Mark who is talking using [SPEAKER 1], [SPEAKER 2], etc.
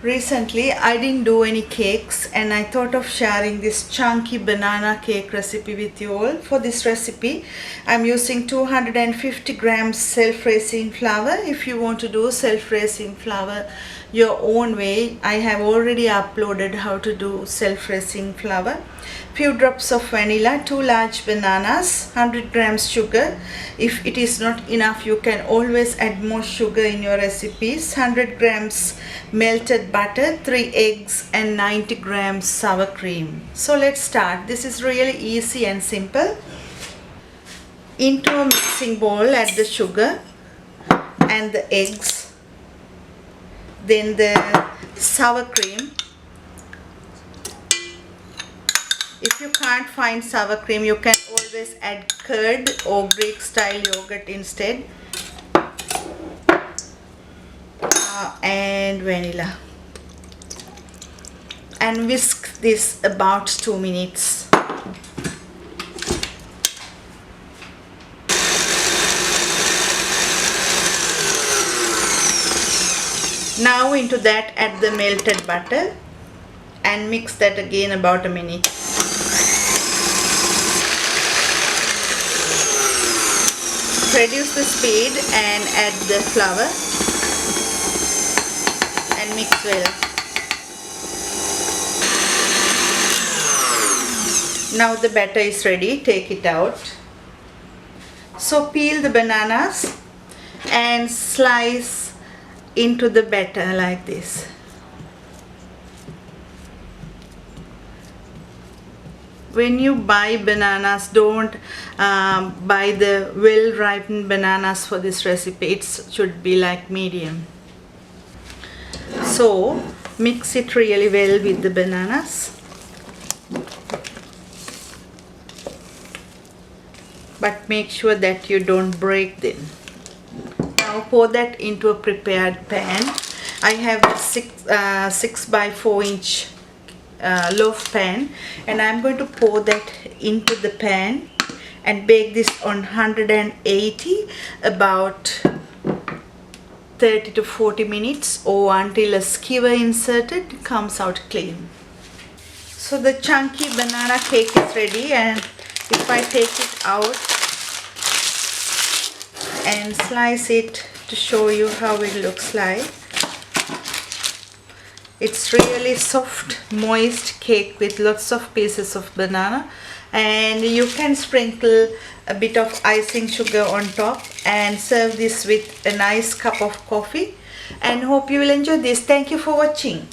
[SPEAKER 1] Recently, I didn't do any cakes and I thought of sharing this chunky banana cake recipe with you all. For this recipe, I'm using 250 grams self-raising flour. If you want to do self-raising flour your own way, I have already uploaded how to do self-raising flour. Few drops of vanilla, 2 large bananas, 100 grams sugar. If it is not enough, you can always add more sugar in your recipes. 100 grams melted butter, 3 eggs and 90 grams sour cream. So let's start. This is really easy and simple. Into a mixing bowl, add the sugar and the eggs, then the sour cream. If you can't find sour cream, you can always add curd or Greek style yogurt instead, and vanilla, and whisk this about 2 minutes. Now into that add the melted butter and mix that again about a minute. Reduce the speed and add the flour and mix well. Now the batter is ready, take it out. So peel the bananas and slice into the batter like this. When you buy bananas, don't buy the well-ripened bananas for this recipe. It should be like medium. So mix it really well with the bananas, but make sure that you don't break them. Now pour that into a prepared pan. I have a 6 by 4 inch loaf pan, and I'm going to pour that into the pan and bake this on 180 about 30 to 40 minutes, or until a skewer inserted comes out clean. So the chunky banana cake is ready, and if I take it out and slice it to show you how it looks like, it's really soft, moist cake with lots of pieces of banana, and you can sprinkle a bit of icing sugar on top and serve this with a nice cup of coffee. And hope you will enjoy this. Thank you for watching.